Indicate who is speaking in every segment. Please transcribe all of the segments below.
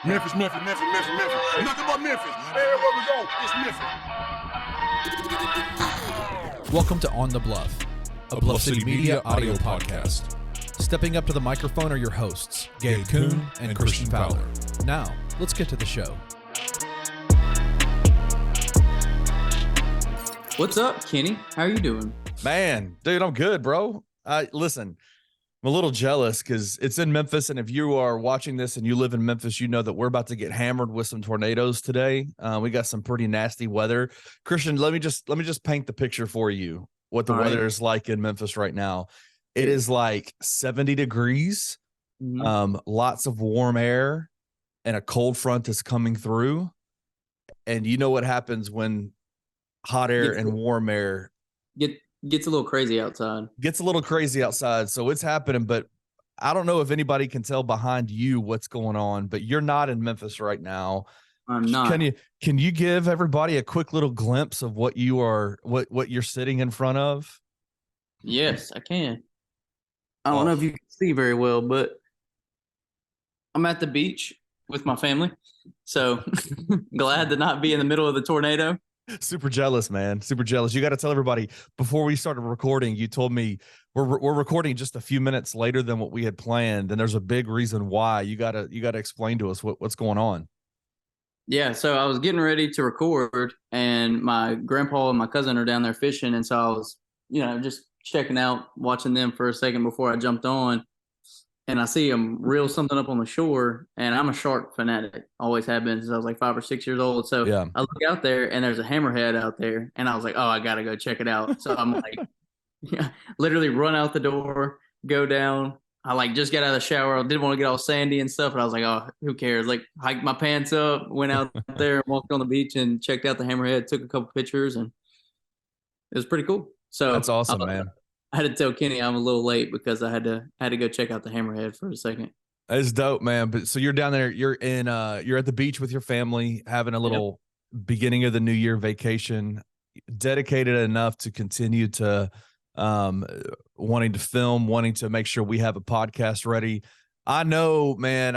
Speaker 1: Memphis, Memphis, Memphis, Memphis, Memphis. Nothing but Memphis. Everywhere we go, it's Memphis.
Speaker 2: Welcome to On the Bluff, a Bluff City Media audio podcast. Stepping up to the microphone are your hosts, Gabe Kuhn and Christian Fowler. Now, let's get to the show.
Speaker 3: What's up, Kenny? How are you doing?
Speaker 4: Man, dude, I'm good, bro. Listen, I'm a little jealous because it's in Memphis, and if you are watching this and you live in Memphis, you know that we're about to get hammered with some tornadoes today. We got some pretty nasty weather. Christian, let me just paint the picture for you what the weather is like in Memphis right now. It is like 70 degrees, lots of warm air, and a cold front is coming through. And you know what happens when hot air and warm air
Speaker 3: gets a little crazy outside.
Speaker 4: So it's happening, but I don't know if anybody can tell behind you what's going on, but you're not in Memphis right now.
Speaker 3: I'm not.
Speaker 4: Can you give everybody a quick little glimpse of what you're sitting in front of?
Speaker 3: Yes, I can. I don't know if you can see very well, but I'm at the beach with my family. So glad to not be in the middle of the tornado.
Speaker 4: Super jealous, man. Super jealous. You got to tell everybody before we started recording, you told me we're recording just a few minutes later than what we had planned. And there's a big reason why. You got to explain to us what's going on.
Speaker 3: Yeah. So I was getting ready to record and my grandpa and my cousin are down there fishing. And so I was, just checking out, watching them for a second before I jumped on. And I see them reel something up on the shore, and I'm a shark fanatic. Always have been since I was like 5 or 6 years old. So yeah. I look out there, and there's a hammerhead out there, and I was like, oh, I got to go check it out. So I'm like, literally run out the door, go down. I just got out of the shower. I didn't want to get all sandy and stuff, and I was like, oh, who cares? Hiked my pants up, went out there, walked on the beach, and checked out the hammerhead, took a couple pictures, and it was pretty cool. So
Speaker 4: that's awesome, man.
Speaker 3: I had to tell Kenny I'm a little late because I had to go check out the hammerhead for a second.
Speaker 4: That's dope, man. But so you're down there, you're at the beach with your family, having a little beginning of the new year vacation, dedicated enough to continue to wanting to film, wanting to make sure we have a podcast ready. I know, man,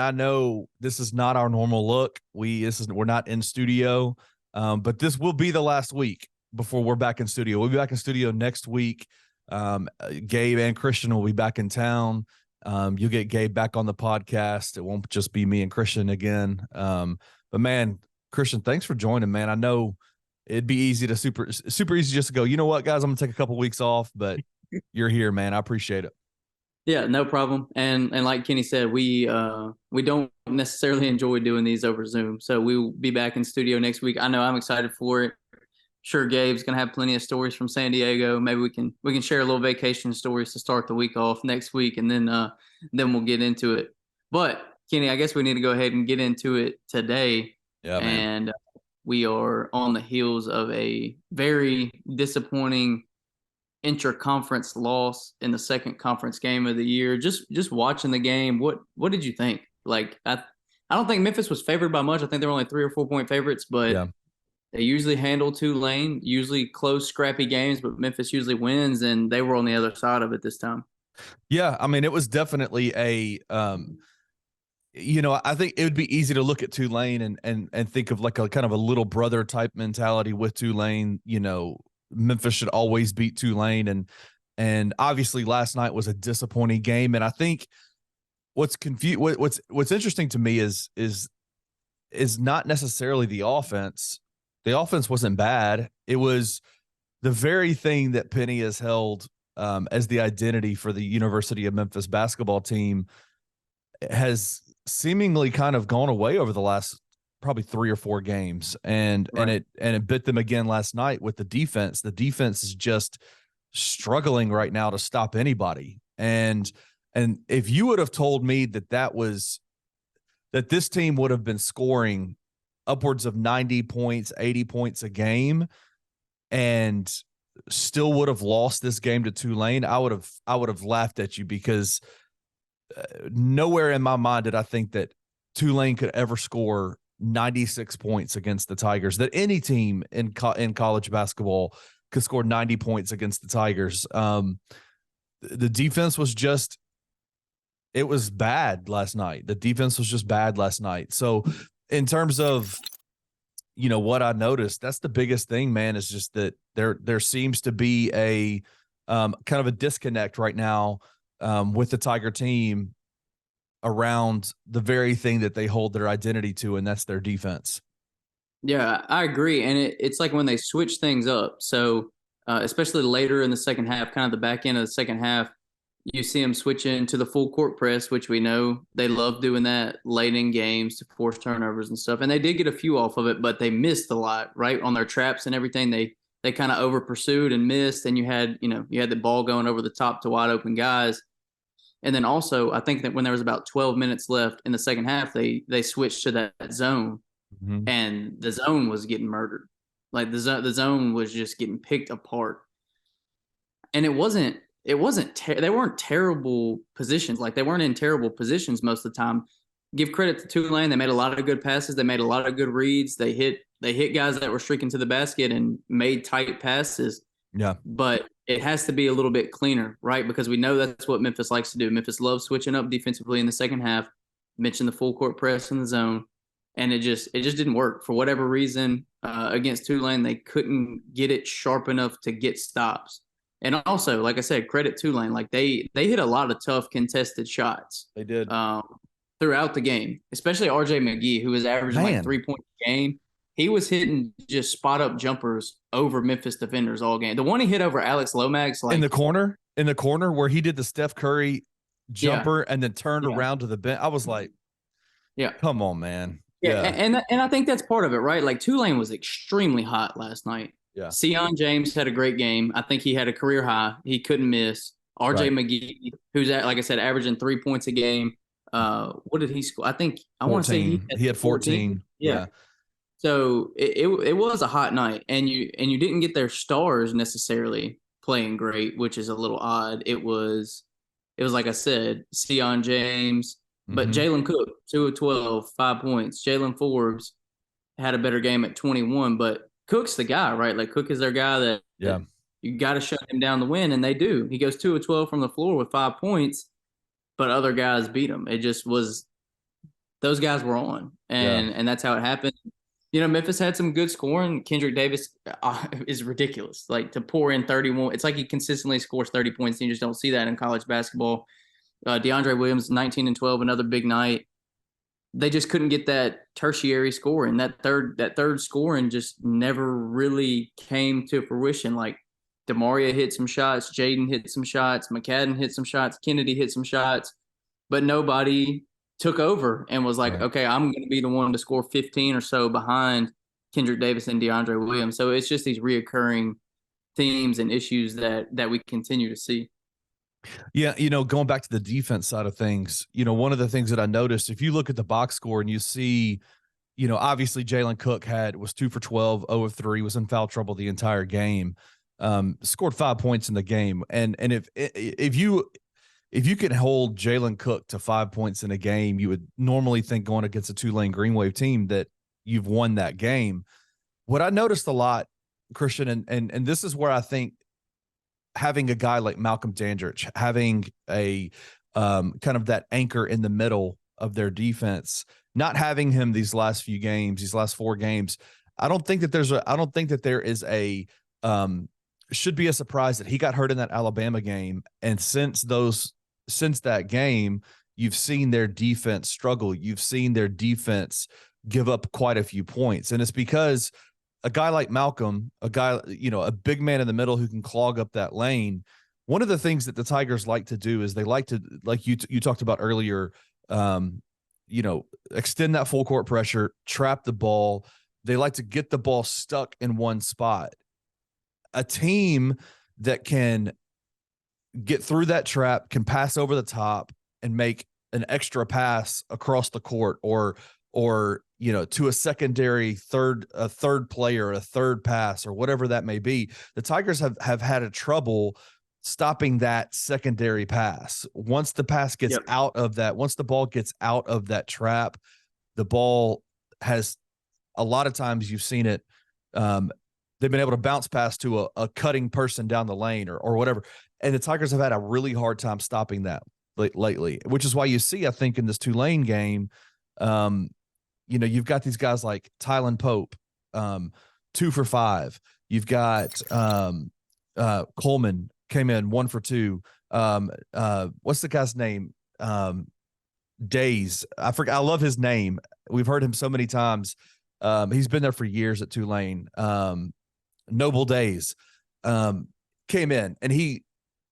Speaker 4: this is not our normal look. We're not in studio, but this will be the last week before we're back in studio. We'll be back in studio next week. Gabe and Christian will be back in town. You'll get Gabe back on the podcast. It won't just be me and Christian again. But man, Christian, thanks for joining, man. I know it'd be easy to super easy just to go, you know what, guys, I'm gonna take a couple weeks off, but you're here, man. I appreciate it.
Speaker 3: Yeah, no problem. And like Kenny said, we don't necessarily enjoy doing these over Zoom. So we'll be back in studio next week. I know I'm excited for it. Sure, Gabe's gonna have plenty of stories from San Diego. Maybe we can share a little vacation stories to start the week off next week, and then we'll get into it. But Kenny, I guess we need to go ahead and get into it today.
Speaker 4: Yeah, man.
Speaker 3: And we are on the heels of a very disappointing intra-conference loss in the second conference game of the year. Just watching the game, what did you think? I don't think Memphis was favored by much. I think they were only 3 or 4 point favorites, but yeah. They usually handle Tulane, usually close, scrappy games, but Memphis usually wins, and they were on the other side of it this time.
Speaker 4: Yeah, I mean, it was definitely I think it would be easy to look at Tulane and think of like a kind of a little brother type mentality with Tulane. Memphis should always beat Tulane, and obviously last night was a disappointing game. And I think what's interesting to me is not necessarily the offense. The offense wasn't bad. It was the very thing that Penny has held as the identity for the University of Memphis basketball team has seemingly kind of gone away over the last probably 3 or 4 games. And it bit them again last night with the defense. The defense is just struggling right now to stop anybody. And if you would have told me that this team would have been scoring upwards of 90 points, 80 points a game, and still would have lost this game to Tulane, I would have laughed at you, because nowhere in my mind did I think that Tulane could ever score 96 points against the Tigers, that any team in college basketball could score 90 points against the Tigers. The defense was just it was bad last night. The defense was just bad last night. So in terms of, what I noticed, that's the biggest thing, man, is just that there seems to be a kind of a disconnect right now with the Tiger team around the very thing that they hold their identity to, and that's their defense.
Speaker 3: Yeah, I agree. And it's like when they switch things up. So especially later in the second half, kind of the back end of the second half, you see them switch into the full court press, which we know they love doing that late in games to force turnovers and stuff. And they did get a few off of it, but they missed a lot, right? On their traps and everything. They kind of over pursued and missed. And you had the ball going over the top to wide open guys. And then also, I think that when there was about 12 minutes left in the second half, they switched to that zone.
Speaker 4: Mm-hmm.
Speaker 3: And the zone was getting murdered. Like the zone was just getting picked apart. And they weren't terrible positions. Like they weren't in terrible positions most of the time. Give credit to Tulane. They made a lot of good passes. They made a lot of good reads. They hit guys that were streaking to the basket and made tight passes.
Speaker 4: Yeah.
Speaker 3: But it has to be a little bit cleaner, right? Because we know that's what Memphis likes to do. Memphis loves switching up defensively in the second half. Mentioned the full court press in the zone. And it just didn't work for whatever reason. Against Tulane, they couldn't get it sharp enough to get stops. And also, like I said, credit Tulane. Like they hit a lot of tough contested shots.
Speaker 4: They did
Speaker 3: throughout the game, especially RJ McGee, who was averaging like 3 points a game. He was hitting just spot up jumpers over Memphis defenders all game. The one he hit over Alex Lomax, like
Speaker 4: in the corner where he did the Steph Curry jumper and then turned around to the bench. I was like,
Speaker 3: yeah,
Speaker 4: come on, man.
Speaker 3: Yeah, and I think that's part of it, right? Like Tulane was extremely hot last night.
Speaker 4: Yeah,
Speaker 3: Sion James had a great game. I think he had a career high. He couldn't miss. RJ McGee, who's like I said, averaging 3 points a game. What did he score? I want to say
Speaker 4: he had 14. Yeah.
Speaker 3: So it was a hot night, and you didn't get their stars necessarily playing great, which is a little odd. It was like I said, Sion James. But Jalen Cook, 2 of 12, 5 points. Jalen Forbes had a better game at 21, but Cook's the guy, right? Like Cook is their guy that you got to shut him down to win, and they do. He goes 2 of 12 from the floor with 5 points, but other guys beat him. It just was those guys were on, and that's how it happened. Memphis had some good scoring. Kendrick Davis is ridiculous. Like to pour in 31, it's like he consistently scores 30 points, and you just don't see that in college basketball. DeAndre Williams, 19 and 12, another big night. They just couldn't get that tertiary scoring. That third scoring just never really came to fruition. Like DeMaria hit some shots, Jaden hit some shots, McCadden hit some shots, Kennedy hit some shots, but nobody took over and was like, okay, I'm going to be the one to score 15 or so behind Kendrick Davis and DeAndre Williams. So it's just these reoccurring themes and issues that we continue to see.
Speaker 4: Yeah, going back to the defense side of things, one of the things that I noticed, if you look at the box score and you see, obviously Jalen Cook was 2 for 12, 0 of 3, was in foul trouble the entire game, scored 5 points in the game. And if you can hold Jalen Cook to 5 points in a game, you would normally think going against a Tulane Green Wave team that you've won that game. What I noticed a lot, Christian, and this is where I think having a guy like Malcolm Dandridge, having a kind of that anchor in the middle of their defense, not having him these last 4 games, I don't think that there is should be a surprise that he got hurt in that Alabama game. And since that game, you've seen their defense struggle. You've seen their defense give up quite a few points. And it's because a guy like Malcolm, a big man in the middle who can clog up that lane. One of the things that the Tigers like to do is they like to, like you talked about earlier, extend that full court pressure, trap the ball. They like to get the ball stuck in one spot. A team that can get through that trap, can pass over the top and make an extra pass across the court or to a secondary third player, a third pass or whatever that may be. The Tigers have had a trouble stopping that secondary pass. Once the pass gets out of that, once the ball gets out of that trap, the ball has a lot of times you've seen it. They've been able to bounce pass to a cutting person down the lane or whatever. And the Tigers have had a really hard time stopping that. lately, which is why you see, I think, in this Tulane game, you've got these guys like Tylen Pope, 2 for 5. You've got Coleman came in 1 for 2. What's the guy's name? Days. I forgot. I love his name. We've heard him so many times. He's been there for years at Tulane. Noble Days came in and he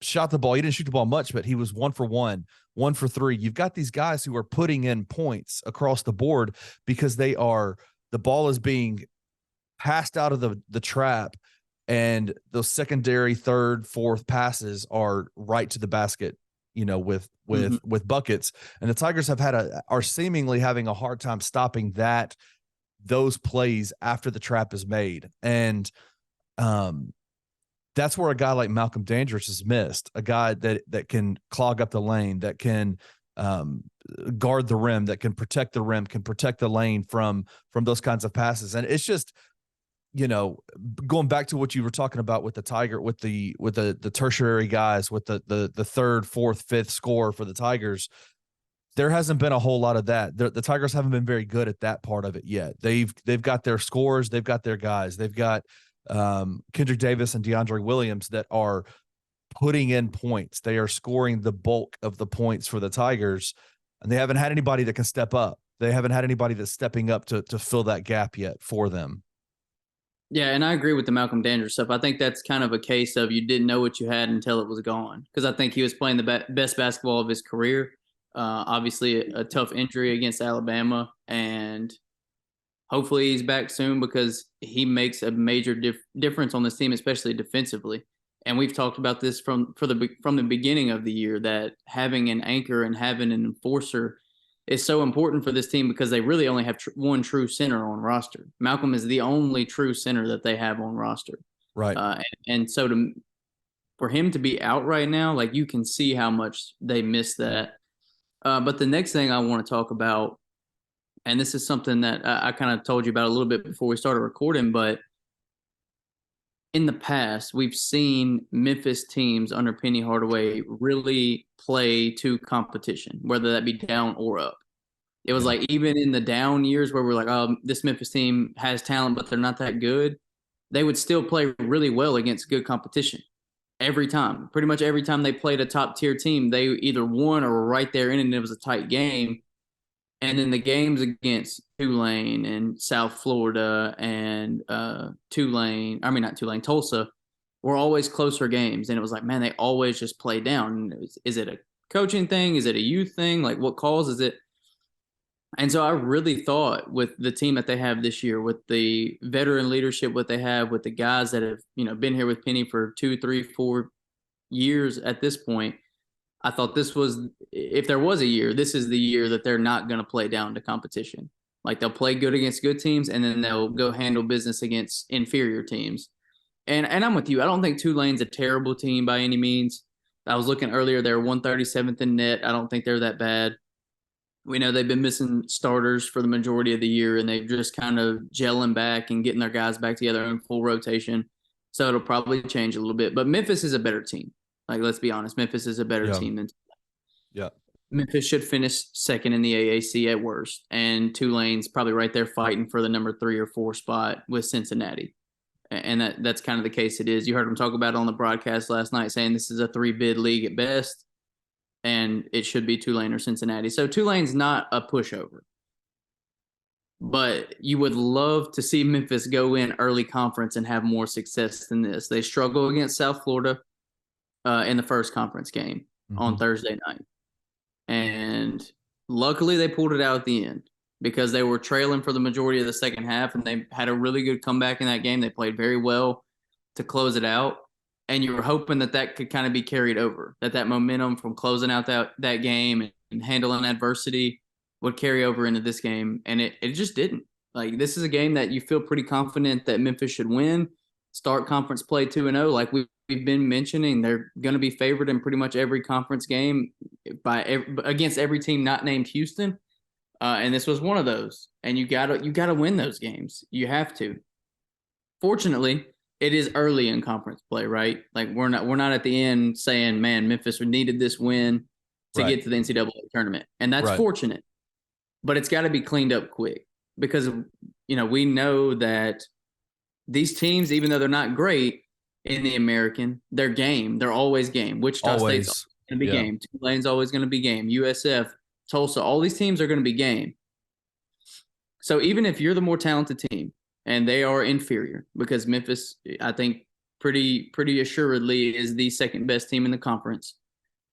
Speaker 4: shot the ball. He didn't shoot the ball much, but he was 1 for 1, 1 for 3. You've got these guys who are putting in points across the board because the ball is being passed out of the trap, and those secondary, third, fourth passes are right to the basket, with buckets. And the Tigers are seemingly having a hard time stopping those plays after the trap is made. And that's where a guy like Malcolm Dandridge is missed, a guy that can clog up the lane, that can guard the rim, that can protect the rim, can protect the lane from those kinds of passes. And it's just, going back to what you were talking about with the Tiger, with the tertiary guys, with the third, fourth, fifth scorer for the Tigers, there hasn't been a whole lot of that. The Tigers haven't been very good at that part of it yet. They've got their scores, they've got their guys, they've got Kendrick Davis and DeAndre Williams that are putting in points. They are scoring the bulk of the points for the Tigers, and they haven't had anybody that can step up. They haven't had anybody that's stepping up to fill that gap yet for them.
Speaker 3: Yeah, and I agree with the Malcolm Dandridge stuff. I think that's kind of a case of you didn't know what you had until it was gone, because I think he was playing the best basketball of his career. Obviously, a tough injury against Alabama, and hopefully he's back soon because he makes a major difference on this team, especially defensively. And we've talked about this from the beginning of the year, that having an anchor and having an enforcer is so important for this team because they really only have one true center on roster. Malcolm is the only true center that they have on roster.
Speaker 4: Right.
Speaker 3: And so for him to be out right now, like, you can see how much they miss that. But the next thing I want to talk about, and this is something that I kind of told you about a little bit before we started recording, but in the past, we've seen Memphis teams under Penny Hardaway really play to competition, whether that be down or up. It was like, even in the down years where we're like, oh, this Memphis team has talent, but they're not that good, they would still play really well against good competition every time. Pretty much every time they played a top-tier team, they either won or were right there in it, and it was a tight game. And then the games against Tulane and South Florida and Tulsa were always closer games. And it was like, man, they always just play down. Is it a coaching thing? Is it a youth thing? Like, what causes it? And so I really thought, with the team that they have this year, with the veteran leadership, what they have, with the guys that have, been here with Penny for 2, 3, 4 years at this point, I thought this was, if there was a year, this is the year that they're not going to play down to competition. Like, they'll play good against good teams, and then they'll go handle business against inferior teams. And I'm with you. I don't think Tulane's a terrible team by any means. I was looking earlier, they're 137th in net. I don't think they're that bad. We know they've been missing starters for the majority of the year, and they've just kind of gelling back and getting their guys back together in full rotation. So it'll probably change a little bit. But Memphis is a better team. Like, let's be honest, Memphis is a better team than Tulane.
Speaker 4: Yeah. Memphis
Speaker 3: should finish second in the AAC at worst, and Tulane's probably right there fighting for the number 3 or 4 spot with Cincinnati. And that's kind of the case it is. You heard them talk about it on the broadcast last night, saying this is a 3-bid league at best, and it should be Tulane or Cincinnati. So Tulane's not a pushover. But you would love to see Memphis go in early conference and have more success than this. They struggle against South Florida in the first conference game on Thursday night. And luckily they pulled it out at the end, because they were trailing for the majority of the second half, and they had a really good comeback in that game. They played very well to close it out. And you were hoping that could kind of be carried over, that momentum from closing out that game and handling adversity would carry over into this game. And it just didn't. Like, this is a game that you feel pretty confident that Memphis should win, start conference play 2-0. Like we've been mentioning, they're going to be favored in pretty much every conference game against every team not named Houston. And this was one of those. And you gotta win those games. You have to. Fortunately, it is early in conference play, right? Like, we're not at the end saying, man, Memphis needed this win. to
Speaker 4: Right.
Speaker 3: get to the NCAA tournament. And that's
Speaker 4: Right.
Speaker 3: fortunate, but it's got to be cleaned up quick because, we know that these teams, even though they're not great in the American, they're game. They're always game. Wichita State's
Speaker 4: Always.
Speaker 3: going to be
Speaker 4: Yeah.
Speaker 3: game. Tulane's always going to be game. USF, Tulsa, all these teams are going to be game. So even if you're the more talented team and they are inferior, because Memphis, I think pretty assuredly is the second best team in the conference,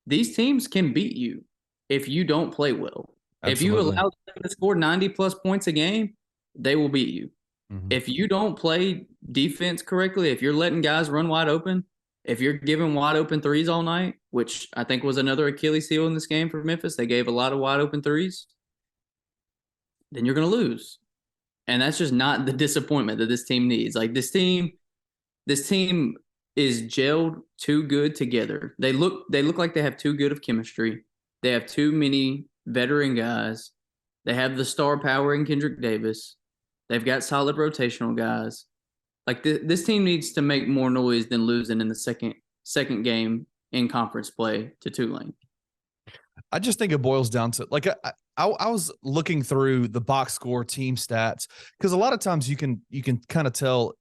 Speaker 3: these teams can beat you if you don't play well.
Speaker 4: Absolutely.
Speaker 3: If you allow them to score 90-plus points a game, they will beat you.
Speaker 4: Mhm.
Speaker 3: If you don't play defense correctly, if you're letting guys run wide open, if you're giving wide open threes all night, which I think was another Achilles heel in this game for Memphis, they gave a lot of wide open threes, then you're going to lose. And that's just not the disappointment that this team needs. Like this team is gelled too good together. They look like they have too good of chemistry. They have too many veteran guys. They have the star power in Kendrick Davis. They've got solid rotational guys. Like this team needs to make more noise than losing in the second game in conference play to Tulane.
Speaker 4: I just think it boils down to like I was looking through the box score team stats because a lot of times you can kind of tell,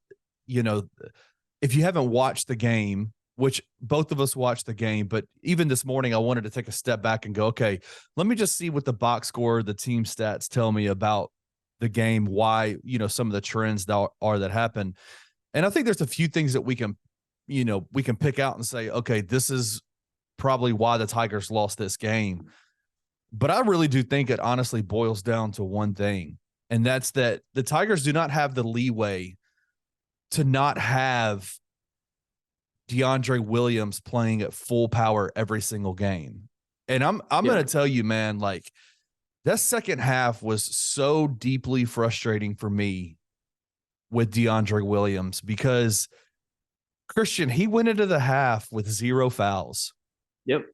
Speaker 4: if you haven't watched the game, which both of us watched the game, but even this morning I wanted to take a step back and go, okay, let me just see what the box score, the team stats tell me about the game, why, some of the trends that happen. And I think there's a few things that we can pick out and say, okay, this is probably why the Tigers lost this game. But I really do think it honestly boils down to one thing, and that's that the Tigers do not have the leeway to not have DeAndre Williams playing at full power every single game. And I'm going to tell you, man, like that second half was so deeply frustrating for me with DeAndre Williams because Christian, he went into the half with 0 fouls.
Speaker 3: Yep.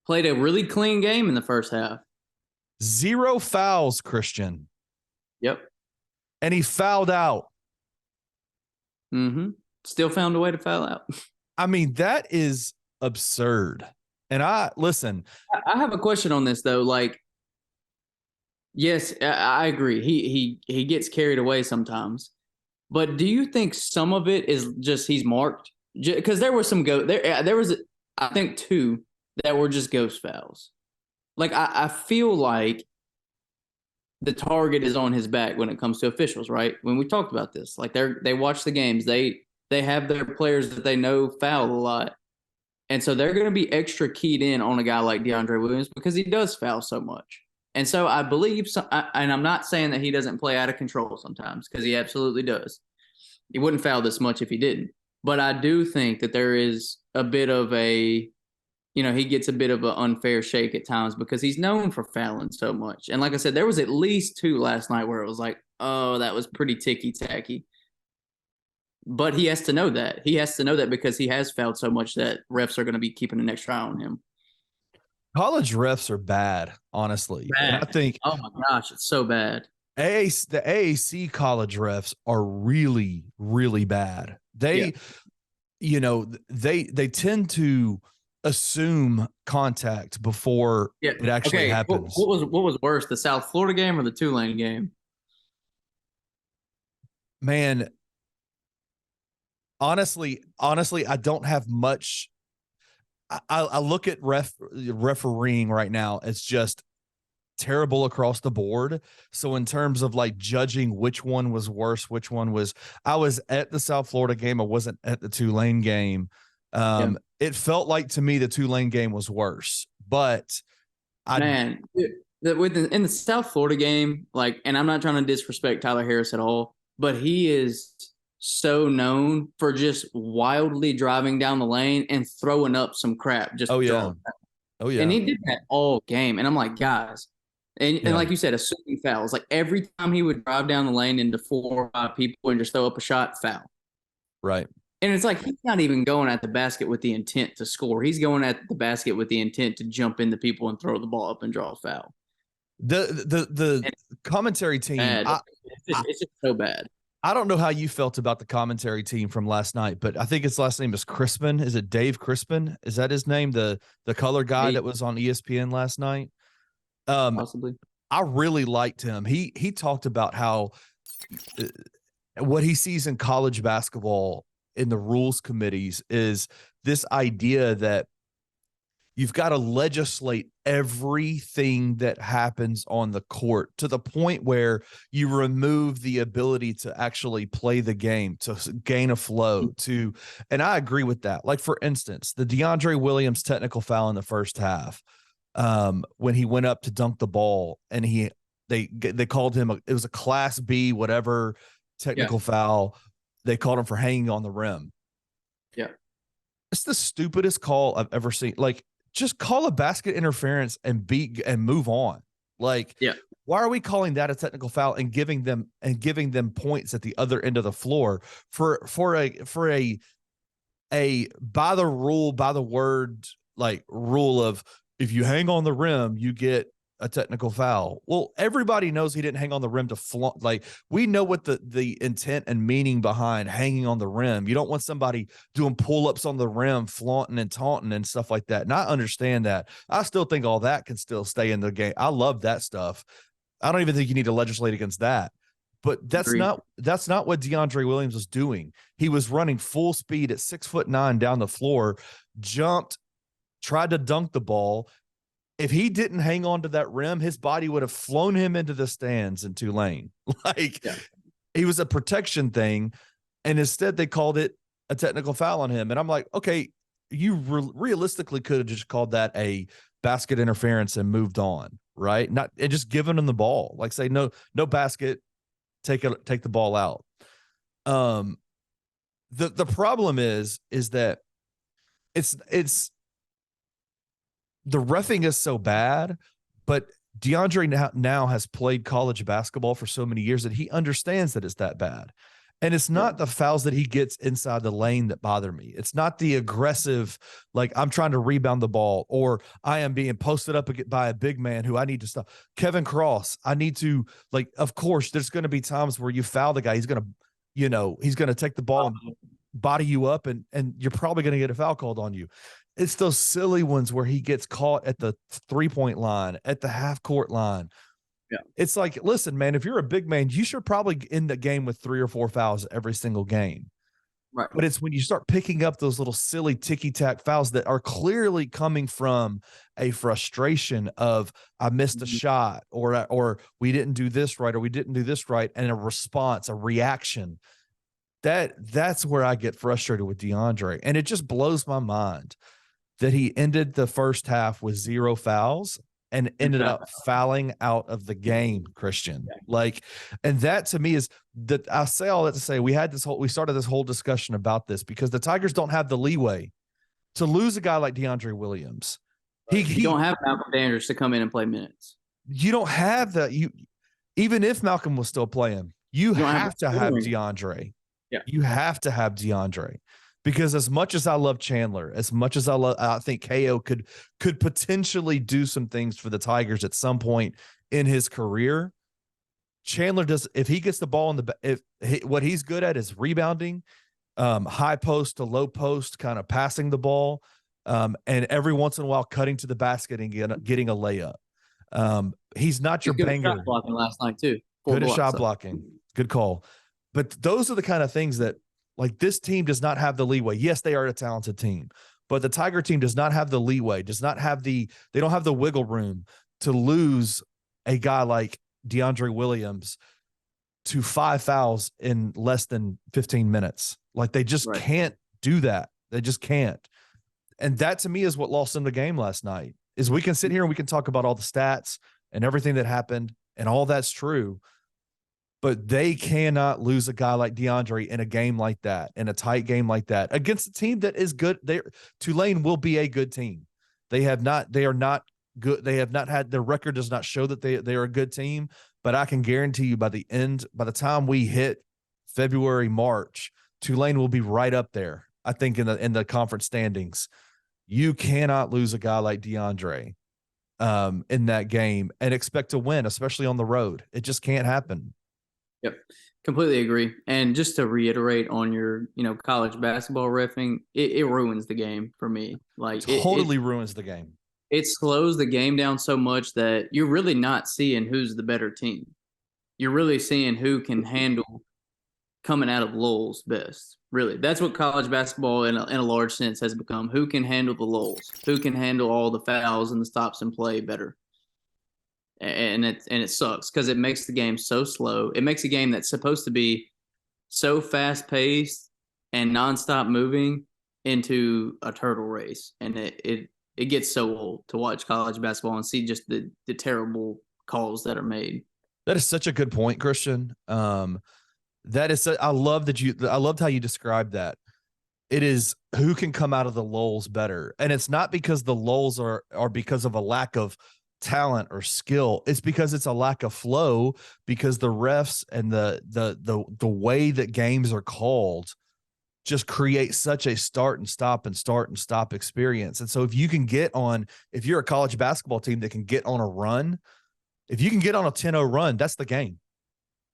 Speaker 3: Played a really clean game in the first half.
Speaker 4: 0 fouls, Christian.
Speaker 3: Yep.
Speaker 4: And he fouled out.
Speaker 3: Mm-hmm. Still found a way to foul out.
Speaker 4: I mean, that is absurd. And I
Speaker 3: have a question on this though. Like, yes, I agree. He gets carried away sometimes. But do you think some of it is just he's marked? Because there were some there was I think 2 that were just ghost fouls. Like I feel like the target is on his back when it comes to officials, right? When we talked about this, like they watch the games, they have their players that they know foul a lot, and so they're going to be extra keyed in on a guy like DeAndre Williams because he does foul so much. And so I believe, and I'm not saying that he doesn't play out of control sometimes because he absolutely does. He wouldn't foul this much if he didn't. But I do think that there is a bit of he gets a bit of an unfair shake at times because he's known for fouling so much. And like I said, there was at least 2 last night where it was like, oh, that was pretty ticky-tacky. But he has to know that. He has to know that because he has fouled so much that refs are going to be keeping an extra eye on him.
Speaker 4: college refs are bad, honestly. And I think,
Speaker 3: oh my gosh, it's so bad.
Speaker 4: the AAC college refs are really, really bad. They tend to assume contact before it actually happens.
Speaker 3: What was worse, the South Florida game or the Tulane game?
Speaker 4: Man, honestly, I don't have much. I look at refereeing right now. It's just terrible across the board. So in terms of like judging which one was worse, I was at the South Florida game. I wasn't at the Tulane game. It felt like to me the Tulane game was worse, but
Speaker 3: in the South Florida game, and I'm not trying to disrespect Tyler Harris at all, but he is so known for just wildly driving down the lane and throwing up some crap.
Speaker 4: Oh yeah.
Speaker 3: And he did that all game. And I'm like, guys, and like you said, assuming fouls, like every time he would drive down the lane into 4 or 5 people and just throw up a shot, foul.
Speaker 4: Right.
Speaker 3: And it's like he's not even going at the basket with the intent to score. He's going at the basket with the intent to jump into people and throw the ball up and draw a foul.
Speaker 4: The commentary team,
Speaker 3: it's just so bad.
Speaker 4: I don't know how you felt about the commentary team from last night, but I think his last name is Crispin. Is it Dave Crispin? Is that his name? The color guy that was on ESPN last night?
Speaker 3: Possibly.
Speaker 4: I really liked him. He talked about how what he sees in college basketball in the rules committees is this idea that you've got to legislate everything that happens on the court to the point where you remove the ability to actually play the game, to gain a flow, and I agree with that. Like, for instance, the DeAndre Williams technical foul in the first half, when he went up to dunk the ball and they called him, it was a class B, whatever technical foul. They called him for hanging on the rim.
Speaker 3: Yeah.
Speaker 4: It's the stupidest call I've ever seen. Like, just call a basket interference and move on. Like, why are we calling that a technical foul and giving them points at the other end of the floor for a by the rule, by the word, like, rule of, if you hang on the rim, you get a technical foul. Well, everybody knows he didn't hang on the rim to flaunt. Like, we know what the intent and meaning behind hanging on the rim. You don't want somebody doing pull-ups on the rim, flaunting and taunting and stuff like that. And I understand that. I still think all that can still stay in the game. I love that stuff. I don't even think you need to legislate against that. But that's not what DeAndre Williams was doing. He was running full speed at 6'9" down the floor, jumped, tried to dunk the ball. If he didn't hang on to that rim, his body would have flown him into the stands in Tulane. Like, he was a protection thing, and instead they called it a technical foul on him. And I'm like, okay, you realistically could have just called that a basket interference and moved on, right? And just given him the ball, like, say no basket, take the ball out. The problem is that it's the reffing is so bad, but DeAndre now has played college basketball for so many years that he understands that it's that bad. And it's not the fouls that he gets inside the lane that bother me. It's not the aggressive, like, I'm trying to rebound the ball, or I am being posted up by a big man who I need to stop. Kevin Cross, I need to, like, of course, there's going to be times where you foul the guy. He's going to take the ball and body you up, and you're probably going to get a foul called on you. It's those silly ones where he gets caught at the 3-point line, at the half court line. Yeah. It's like, listen, man, if you're a big man, you should probably end the game with 3 or 4 fouls every single game. Right. But it's when you start picking up those little silly ticky-tack fouls that are clearly coming from a frustration of, I missed a shot, or we didn't do this right, or we didn't do this right, and a response, a reaction. That's where I get frustrated with DeAndre. And it just blows my mind that he ended the first half with 0 fouls and ended up fouling out of the game, Christian. Like, and that to me is that, I say all that to say, we started this whole discussion about this because the Tigers don't have the leeway to lose a guy like DeAndre Williams.
Speaker 3: You don't have Malcolm Dandridge to come in and play minutes.
Speaker 4: You don't have that. Even if Malcolm was still playing, you have to have DeAndre. Yeah. You have to have DeAndre. Because as much as I love Chandler, as much as I think KO could potentially do some things for the Tigers at some point in his career, Chandler does, if he gets the ball what he's good at is rebounding, high post to low post, kind of passing the ball, and every once in a while cutting to the basket and getting a layup. He's not your banger.
Speaker 3: Shot blocking last night too.
Speaker 4: Good at shot blocking. Good call. But those are the kind of things that, like, this team does not have the leeway. Yes, they are a talented team, but the Tiger team does not have the leeway, they don't have the wiggle room to lose a guy like DeAndre Williams to 5 fouls in less than 15 minutes. Like, they just can't do that. They just can't. And that to me is what lost them the game last night. Is we can sit here and we can talk about all the stats and everything that happened, and all that's true. But they cannot lose a guy like DeAndre in a game like that, in a tight game like that, against a team that is good. Tulane will be a good team. They are not good. They have not had, their record does not show that they are a good team, but I can guarantee you by the time we hit February, March, Tulane will be right up there. I think in the conference standings. You cannot lose a guy like DeAndre in that game and expect to win, especially on the road. It just can't happen.
Speaker 3: Yep. Completely agree. And just to reiterate on your, college basketball reffing, it ruins the game for me. Like
Speaker 4: Totally ruins the game.
Speaker 3: it slows the game down so much that you're really not seeing who's the better team. You're really seeing who can handle coming out of lulls best. Really, that's what college basketball in a large sense has become. Who can handle the lulls? Who can handle all the fouls and the stops and play better? And it sucks because it makes the game so slow. It makes a game that's supposed to be so fast paced and nonstop moving into a turtle race, and it gets so old to watch college basketball and see just the terrible calls that are made.
Speaker 4: That is such a good point, Christian. That is, I loved how you described that. It is who can come out of the lulls better. And it's not because the lulls are because of a lack of talent or skill. It's because it's a lack of flow, because the refs and the way that games are called just create such a start and stop experience. And so if you're a college basketball team that can get on a run, if you can get on a 10-0 run, that's the game.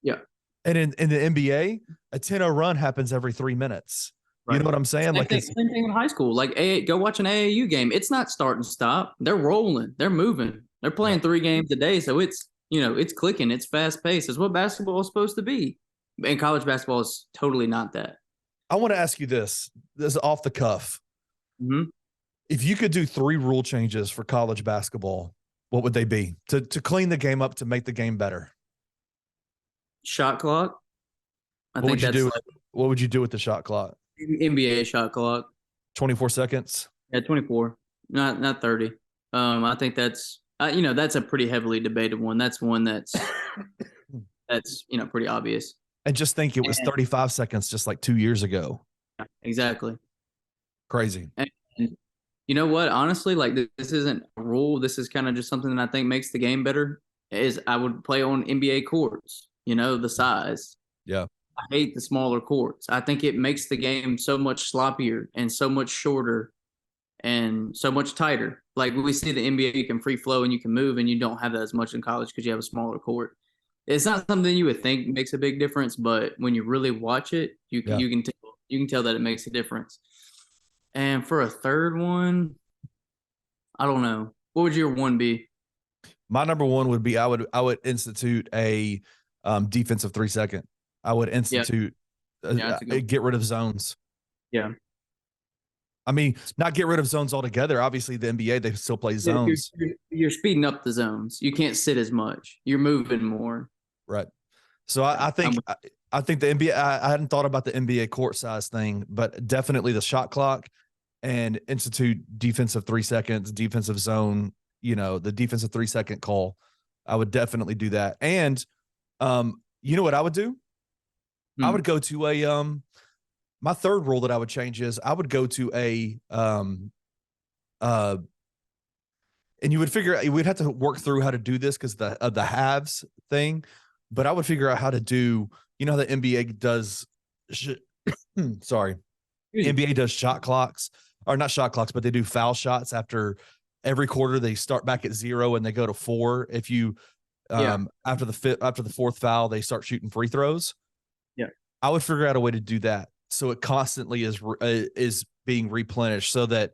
Speaker 3: Yeah.
Speaker 4: And in the NBA, a 10-0 run happens every 3 minutes. Right. You know what I'm saying?
Speaker 3: Same thing in high school. Like, go watch an AAU game. It's not start and stop. They're rolling. They're moving. They're playing 3 games a day. So it's clicking. It's fast paced. It's what basketball is supposed to be. And college basketball is totally not that.
Speaker 4: I want to ask you this. This is off the cuff.
Speaker 3: Mm-hmm.
Speaker 4: If you could do 3 rule changes for college basketball, what would they be to clean the game up, to make the game better?
Speaker 3: Shot clock.
Speaker 4: What would you do with the shot clock?
Speaker 3: NBA shot clock.
Speaker 4: 24 seconds.
Speaker 3: Yeah, 24. Not 30. I think that's that's a pretty heavily debated one. That's one that's pretty obvious.
Speaker 4: And just think it was 35 seconds just like 2 years ago.
Speaker 3: Exactly.
Speaker 4: Crazy.
Speaker 3: And you know what? Honestly, like, this isn't a rule. This is kind of just something that I think makes the game better. Is I would play on NBA courts, the size.
Speaker 4: Yeah.
Speaker 3: I hate the smaller courts. I think it makes the game so much sloppier and so much shorter and so much tighter. Like, we see the NBA, you can free flow and you can move, and you don't have that as much in college because you have a smaller court. It's not something you would think makes a big difference, but when you really watch it, you can tell that it makes a difference. And for a third one, I don't know. What would your one be?
Speaker 4: My number one would be I would institute a defensive 3-second. I would institute get rid of zones.
Speaker 3: Yeah.
Speaker 4: I mean, not get rid of zones altogether. Obviously, the NBA, they still play zones.
Speaker 3: You're speeding up the zones. You can't sit as much. You're moving more.
Speaker 4: Right. So I think the NBA, I hadn't thought about the NBA court size thing, but definitely the shot clock and institute defensive 3 seconds, defensive zone, the defensive 3-second call. I would definitely do that. And you know what I would do? I would go to my third rule that I would change is I would go to and you would figure out, we'd have to work through how to do this because the halves thing, but I would figure out how to do, how the NBA does, NBA does shot clocks, or not shot clocks, but they do foul shots after every quarter. They start back at 0 and they go to 4. If you, after the fourth foul, they start shooting free throws.
Speaker 3: Yeah.
Speaker 4: I would figure out a way to do that, so it constantly is being replenished, so that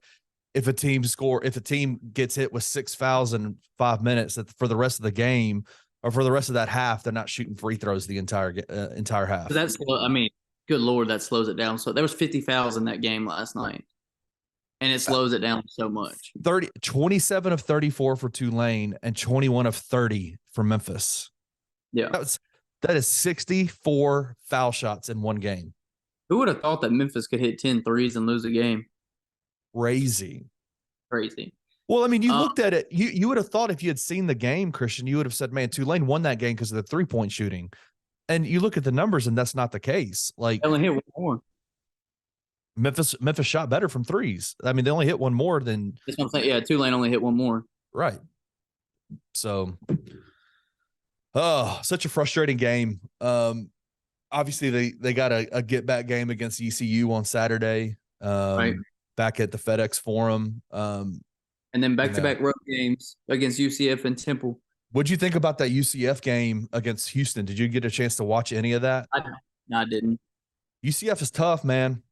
Speaker 4: if a team gets hit with 6 fouls in 5 minutes, that for the rest of the game or for the rest of that half, they're not shooting free throws the entire half.
Speaker 3: That's, good Lord, that slows it down. So there was 50 fouls in that game last night, and it slows it down so much.
Speaker 4: 27 of 34 for Tulane and 21 of 30 for Memphis.
Speaker 3: Yeah.
Speaker 4: That is 64 foul shots in one game.
Speaker 3: Who would have thought that Memphis could hit 10 threes and lose a game?
Speaker 4: Crazy.
Speaker 3: Well,
Speaker 4: I mean, you looked at it. You would have thought, if you had seen the game, Christian, you would have said, man, Tulane won that game because of the 3-point shooting. And you look at the numbers, and that's not the case. Like,
Speaker 3: they only hit one more.
Speaker 4: Memphis shot better from threes. I mean, they only hit one more than.
Speaker 3: That's what I'm saying. Yeah, Tulane only hit one more.
Speaker 4: Right. So, such a frustrating game. Obviously, they got a get back game against ECU on Saturday.
Speaker 3: Right.
Speaker 4: Back at the FedEx Forum.
Speaker 3: And then back-to-back road games against UCF and Temple.
Speaker 4: What'd you think about that UCF game against Houston? Did you get a chance to watch any of that?
Speaker 3: No, I didn't.
Speaker 4: UCF is tough, man.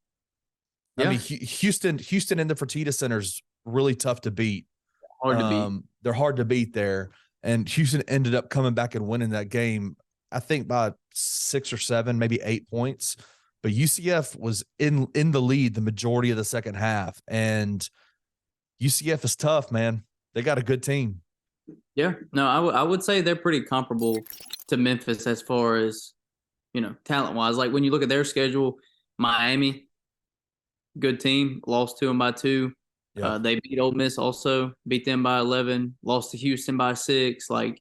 Speaker 3: Yeah.
Speaker 4: I mean, Houston in the Fertitta Center's really tough to beat.
Speaker 3: Hard to beat.
Speaker 4: They're hard to beat there. And Houston ended up coming back and winning that game, I think by 6 or 7, maybe 8 points. But UCF was in the lead the majority of the second half. And UCF is tough, man. They got a good team.
Speaker 3: Yeah. No, I would say they're pretty comparable to Memphis as far as, talent-wise. Like when you look at their schedule, Miami, good team, lost to them by 2.
Speaker 4: Yeah.
Speaker 3: They beat Ole Miss also, beat them by 11, lost to Houston by 6. Like,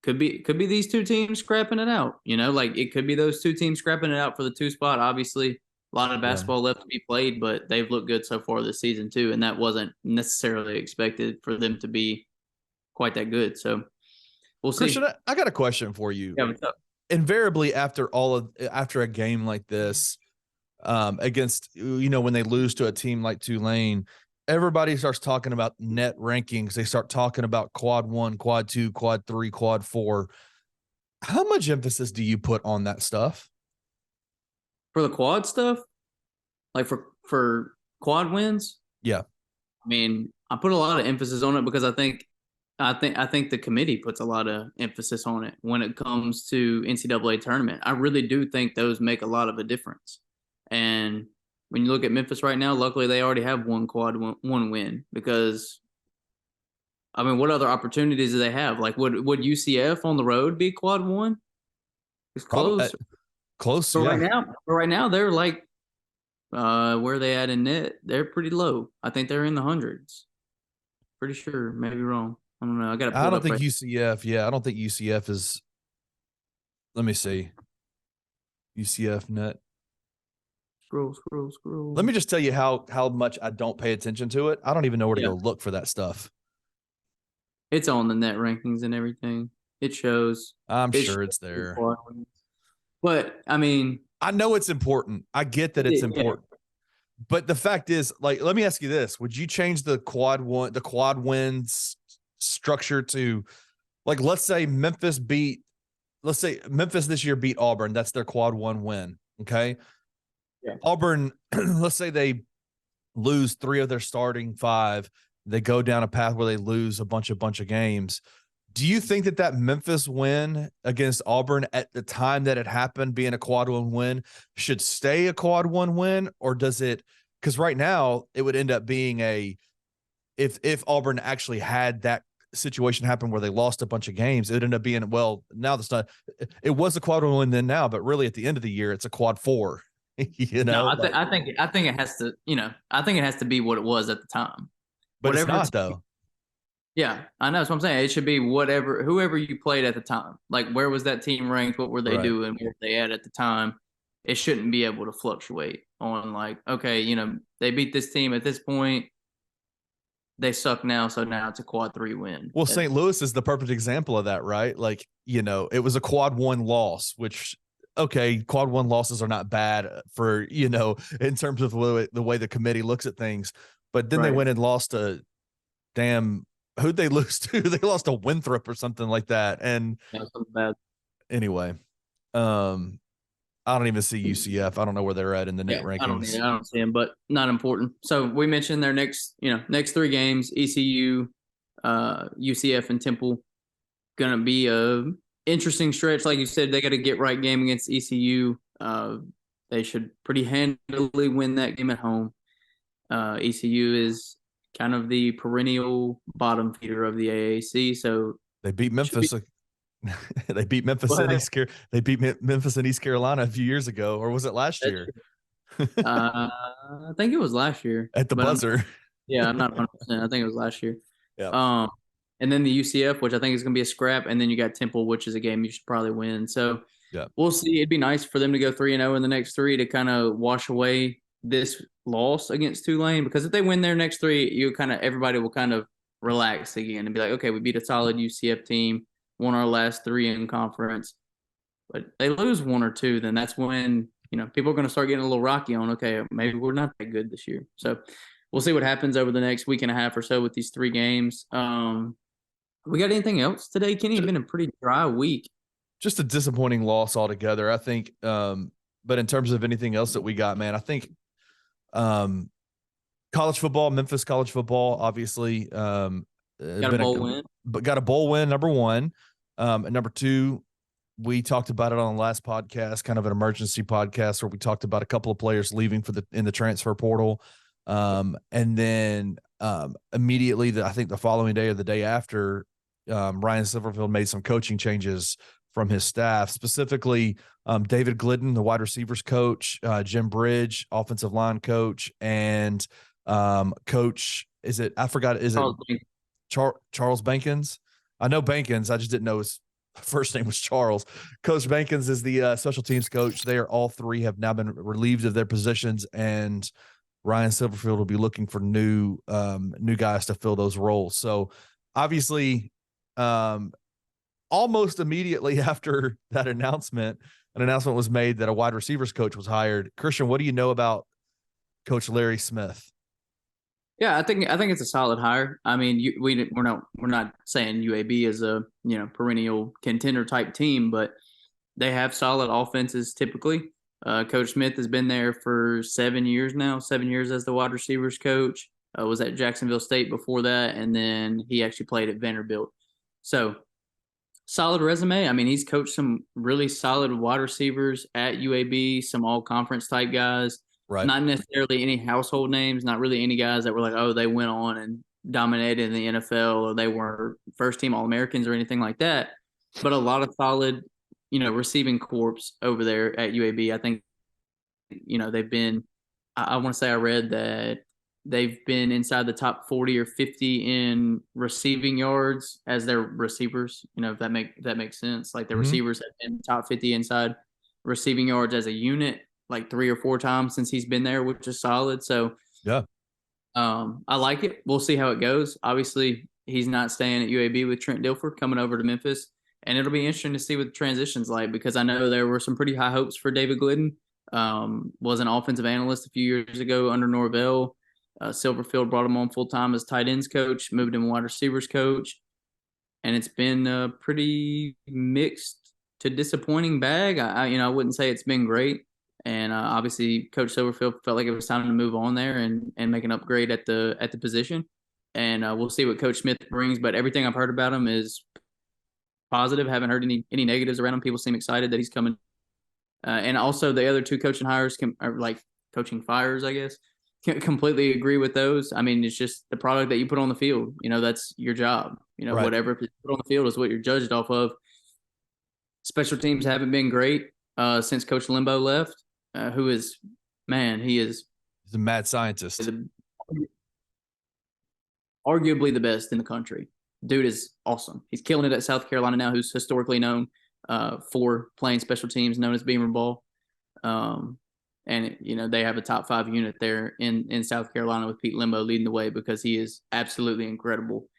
Speaker 3: could be these two teams scrapping it out. Like it could be those two teams scrapping it out for the 2 spot. Obviously, a lot of basketball left to be played, but they've looked good so far this season too, and that wasn't necessarily expected for them to be quite that good. So we'll see.
Speaker 4: Christian, I got a question for you.
Speaker 3: Yeah, what's up?
Speaker 4: Invariably, after a game like this, against when they lose to a team like Tulane, everybody starts talking about net rankings. They start talking about quad 1, quad 2, quad 3, quad 4. How much emphasis do you put on that stuff?
Speaker 3: For the quad stuff, like for quad wins?
Speaker 4: Yeah.
Speaker 3: I mean, I put a lot of emphasis on it because I think the committee puts a lot of emphasis on it when it comes to NCAA tournament. I really do think those make a lot of a difference. And when you look at Memphis right now, luckily they already have one one win because, I mean, what other opportunities do they have? Like, would UCF on the road be quad 1? It's close.
Speaker 4: Close.
Speaker 3: So
Speaker 4: yeah.
Speaker 3: right now they're like, where are they at in net? They're pretty low. I think they're in the hundreds. Pretty sure, maybe wrong. I don't know.
Speaker 4: I don't think UCF. Yeah, I don't think UCF is. Let me see. UCF net.
Speaker 3: Scroll.
Speaker 4: Let me just tell you how much I don't pay attention to it. I don't even know where to go look for that stuff.
Speaker 3: It's on the net rankings and everything. It shows.
Speaker 4: I'm sure it's there.
Speaker 3: But I mean,
Speaker 4: I know it's important. I get that it's important. But the fact is, like, let me ask you this: would you change the quad wins structure to, like, let's say Memphis this year beat Auburn. That's their quad 1 win. Okay. Yeah. Auburn, let's say they lose 3 of their starting 5. They go down a path where they lose a bunch of games. Do you think that Memphis win against Auburn at the time that it happened, being a quad 1 win, should stay a quad 1 win, or does it? Because right now it would end up being if Auburn actually had that situation happen where they lost a bunch of games, it would end up being, well, now that's not. It was a quad 1 win then now, but really at the end of the year it's a quad 4.
Speaker 3: No, I think it has to. I think it has to be what it was at the time.
Speaker 4: But whatever it's not, though.
Speaker 3: Yeah, I know. That's what I'm saying. It should be whoever you played at the time. Like, where was that team ranked? What were they doing? Where were they at the time? It shouldn't be able to fluctuate on, like, okay, they beat this team at this point. They suck now, so now it's a quad 3 win.
Speaker 4: Well, St. Louis is the perfect example of that, right? Like, it was a quad 1 loss, which, okay, quad 1 losses are not bad for, in terms of the way the committee looks at things. But then they went and lost to who'd they lose to? They lost to Winthrop or something like that. And
Speaker 3: something bad.
Speaker 4: Anyway, I don't even see UCF. I don't know where they're at in the net rankings.
Speaker 3: I don't see them, but not important. So we mentioned their next 3 games: ECU, UCF, and Temple. Gonna be a interesting stretch, like you said. They got to get right game against ECU. They should pretty handily win that game at home. ECU is kind of the perennial bottom feeder of the AAC. So
Speaker 4: they beat Memphis. They beat Memphis and East Carolina a few years ago, or was it last year?
Speaker 3: I think it was last year
Speaker 4: at the buzzer.
Speaker 3: I'm not 100%. I think it was last year.
Speaker 4: Yeah.
Speaker 3: And then the UCF, which I think is going to be a scrap, and then you got Temple, which is a game you should probably win. So we'll see. It'd be nice for them to go 3-0 in the next 3 to kind of wash away this loss against Tulane, because if they win their next 3, everybody will kind of relax again and be like, okay, we beat a solid UCF team, won our last 3 in conference. But they lose 1 or 2, then that's when people are going to start getting a little rocky on, okay, maybe we're not that good this year. So we'll see what happens over the next week and a half or so with these 3 games. We got anything else today, Kenny? It's been a pretty dry week.
Speaker 4: Just a disappointing loss altogether, I think. But in terms of anything else that we got, man, I think college football, Memphis college football, obviously.
Speaker 3: Got a bowl win.
Speaker 4: But got a bowl win, number one. And number two, we talked about it on the last podcast, kind of an emergency podcast where we talked about a couple of players leaving in the transfer portal. And then immediately, I think the following day or the day after, Ryan Silverfield made some coaching changes from his staff, specifically David Glidden, the wide receivers coach, Jim Bridge, offensive line coach, and coach, Charles Bankins? I know Bankins. I just didn't know his first name was Charles. Coach Bankins is the special teams coach. They are all three have now been relieved of their positions, and Ryan Silverfield will be looking for new guys to fill those roles. So obviously, almost immediately after that announcement, an announcement was made that a wide receivers coach was hired. Christian, what do you know about Coach Larry Smith?
Speaker 3: Yeah, I think it's a solid hire. I mean, we're not saying UAB is a perennial contender type team, but they have solid offenses typically. Coach Smith has been there for 7 years now. 7 years as the wide receivers coach. Was at Jacksonville State before that, and then he actually played at Vanderbilt. So solid resume. I mean, he's coached some really solid wide receivers at UAB, some all conference type guys.
Speaker 4: Right.
Speaker 3: Not necessarily any household names, not really any guys that were like, oh, they went on and dominated in the NFL or they were first team All-Americans or anything like that. But a lot of solid, receiving corps over there at UAB. I think, they've been, I want to say I read that they've been inside the top 40 or 50 in receiving yards as their receivers, if that makes sense. Like the receivers have been top 50 inside receiving yards as a unit like 3 or 4 times since he's been there, which is solid. So
Speaker 4: yeah,
Speaker 3: I like it. We'll see how it goes. Obviously, he's not staying at UAB with Trent Dilfer, coming over to Memphis. And it'll be interesting to see what the transition's like, because I know there were some pretty high hopes for David Glidden. Was an offensive analyst a few years ago under Norvell. Silverfield brought him on full-time as tight ends coach, moved him wide receivers coach. And it's been a pretty mixed to disappointing bag. I wouldn't say it's been great. And obviously, Coach Silverfield felt like it was time to move on there and make an upgrade at the position. And we'll see what Coach Smith brings. But everything I've heard about him is positive. Haven't heard any negatives around him. People seem excited that he's coming. And also, the other 2 coaching hires are like coaching fires, I guess. Can't completely agree with those. I mean, it's just the product that you put on the field. That's your job.
Speaker 4: Right.
Speaker 3: Whatever you put on the field is what you're judged off of. Special teams haven't been great since Coach Limbo left. Who is, man, he's
Speaker 4: a mad scientist.
Speaker 3: Arguably the best in the country. Dude is awesome. He's killing it at South Carolina now, who's historically known for playing special teams, known as Beamer Ball. And, they have a top 5 unit there in South Carolina with Pete Limbo leading the way because he is absolutely incredible.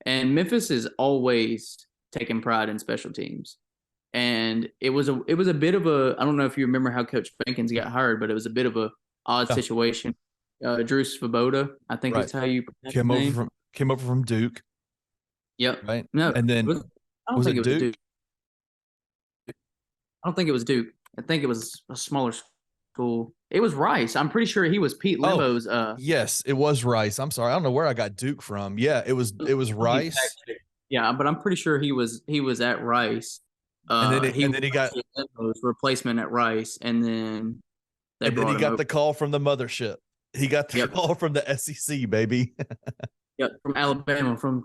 Speaker 3: And Memphis is always taking pride in special teams. And it was a bit of a, I don't know if you remember how Coach Bankins got hired, but it was a bit of a odd situation. Drew Svoboda, I think that's how you pronounce his name.
Speaker 4: Came over from Duke.
Speaker 3: Yep.
Speaker 4: Right.
Speaker 3: No,
Speaker 4: and then
Speaker 3: I don't think it was Duke. I don't think it was Duke. I think it was a smaller school. It was Rice. I'm pretty sure he was Pete Limbo's.
Speaker 4: Yes, it was Rice. I'm sorry, I don't know where I got Duke from. Yeah, it was Rice.
Speaker 3: Yeah, but I'm pretty sure he was at Rice.
Speaker 4: And then he got
Speaker 3: Limbo's replacement at Rice, and then
Speaker 4: he got the call from the mothership. He got the call from the SEC, baby.
Speaker 3: Yeah, from Alabama, from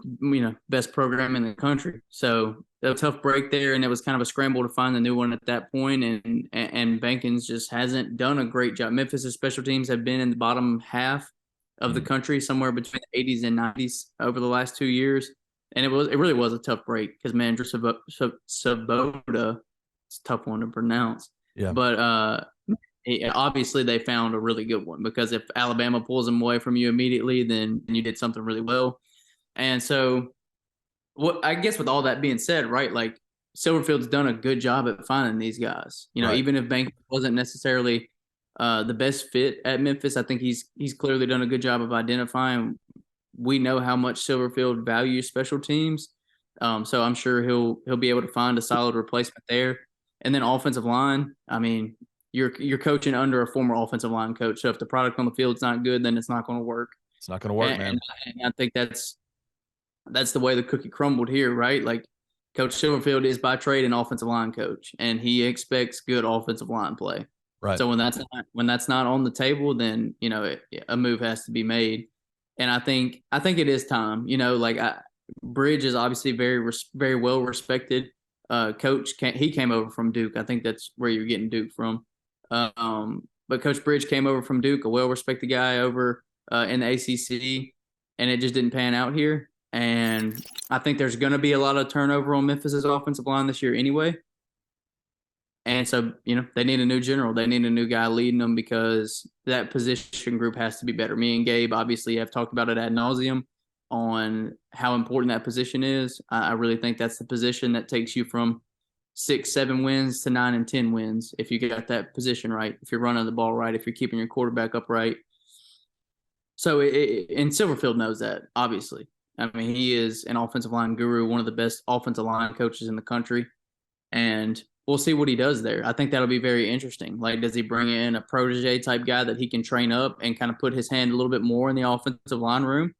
Speaker 3: best program in the country. So a tough break there, and it was kind of a scramble to find the new one at that point. And Bankins just hasn't done a great job. Memphis' special teams have been in the bottom half of the country, somewhere between the 80s and 90s over the last 2 years. And it really was a tough break because, man, Drew Svoboda, it's a tough one to pronounce.
Speaker 4: Yeah.
Speaker 3: But obviously they found a really good one, because if Alabama pulls them away from you immediately, then you did something really well. And so I guess with all that being said, right, like Silverfield's done a good job at finding these guys.
Speaker 4: Right.
Speaker 3: Even if Bank wasn't necessarily the best fit at Memphis, I think he's clearly done a good job of identifying. We know how much Silverfield values special teams. So I'm sure he'll be able to find a solid replacement there. And then offensive line, I mean, you're coaching under a former offensive line coach. So if the product on the field's not good, then it's not going to work.
Speaker 4: It's not going to work, man.
Speaker 3: And I think that's the way the cookie crumbled here, right? Like Coach Silverfield is by trade an offensive line coach, and he expects good offensive line play.
Speaker 4: Right.
Speaker 3: So when that's not on the table, then a move has to be made. And I think it is time. Bridge is obviously very well respected coach. He came over from Duke. I think that's where you're getting Duke from. But Coach Bridge came over from Duke, a well respected guy over in the ACC, and it just didn't pan out here. And I think there's going to be a lot of turnover on Memphis's offensive line this year anyway. And so, they need a new general. They need a new guy leading them because that position group has to be better. Me and Gabe obviously have talked about it ad nauseum on how important that position is. I really think that's the position that takes you from 6-7 wins to 9 and 10 wins if you get that position right, if you're running the ball right, if you're keeping your quarterback upright. So, and Silverfield knows that, obviously. I mean, he is an offensive line guru, one of the best offensive line coaches in the country. And we'll see what he does there. I think that'll be very interesting. Like, does he bring in a protege type guy that he can train up and kind of put his hand a little bit more in the offensive line room?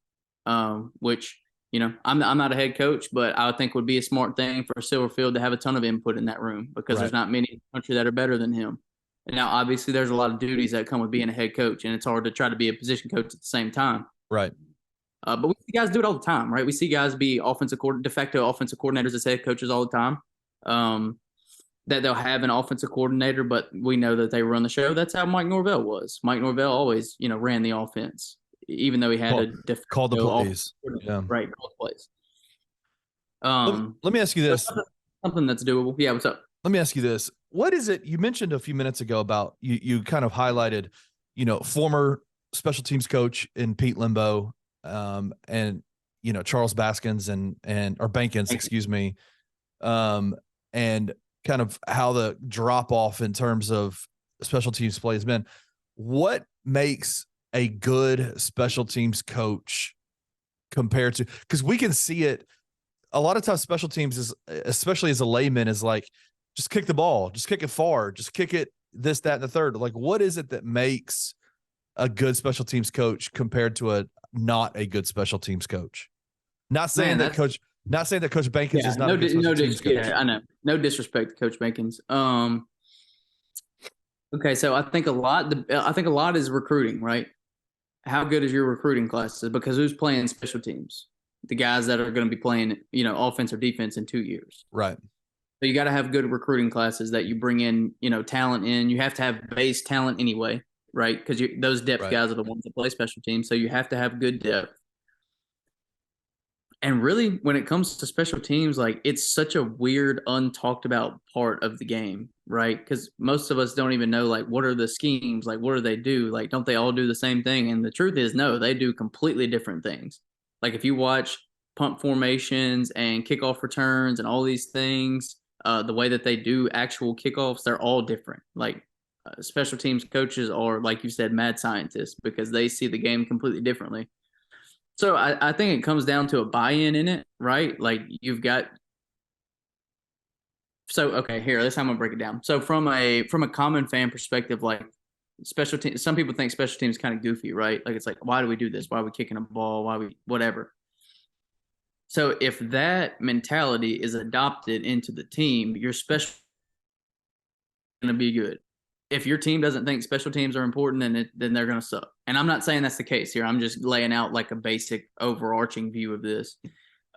Speaker 3: Which, I'm not a head coach, but I would think would be a smart thing for Silverfield to have a ton of input in that room because there's not many in the country that are better than him. And now, obviously, there's a lot of duties that come with being a head coach, and it's hard to try to be a position coach at the same time.
Speaker 4: Right.
Speaker 3: But we see guys do it all the time, right? We see guys be de facto offensive coordinators as head coaches all the time. That they'll have an offensive coordinator, but we know that they run the show. That's how Mike Norvell was. Mike Norvell always, ran the offense, even though he had
Speaker 4: call the plays. Yeah.
Speaker 3: Right, call the plays.
Speaker 4: Let me ask you this.
Speaker 3: Something that's doable. Yeah, what's up?
Speaker 4: Let me ask you this. What is it you mentioned a few minutes ago about you kind of highlighted, former special teams coach in Pete Limbo, and Charles Baskins or Bankins, excuse me, and kind of how the drop off in terms of special teams play has been. What makes a good special teams coach compared to, because we can see it a lot of times. Special teams is, especially as a layman, is like, just kick the ball, just kick it far, just kick it this, that, and the third. Like, what is it that makes a good special teams coach compared to a not a good special teams coach? Not saying that Coach Bankins is not a good special teams coach.
Speaker 3: Yeah, I know. No disrespect to Coach Bankins. Okay, so I think a lot is recruiting, right? How good is your recruiting classes? Because who's playing special teams? The guys that are going to be playing, offense or defense in 2 years.
Speaker 4: Right.
Speaker 3: So you got to have good recruiting classes that you bring in, talent in. You have to have base talent anyway, right? Because those depth guys are the ones that play special teams. So you have to have good depth. And really, when it comes to special teams, like, it's such a weird, untalked about part of the game, right? Because most of us don't even know, like, what are the schemes? Like, what do they do? Like, don't they all do the same thing? And the truth is, no, they do completely different things. Like, if you watch punt formations and kickoff returns and all these things, the way that they do actual kickoffs, they're all different. Like, special teams coaches are, like you said, mad scientists because they see the game completely differently. So I think it comes down to a buy-in in it, right? Like, you've got. So, okay, here, that's how I'm gonna break it down. So from a common fan perspective, like, special teams, some people think special teams is kind of goofy, right? Like, it's like, why do we do this? Why are we kicking a ball? Why we whatever? So if that mentality is adopted into the team, your special going to be good. If your team doesn't think special teams are important, then they're going to suck. And I'm not saying that's the case here. I'm just laying out like a basic overarching view of this.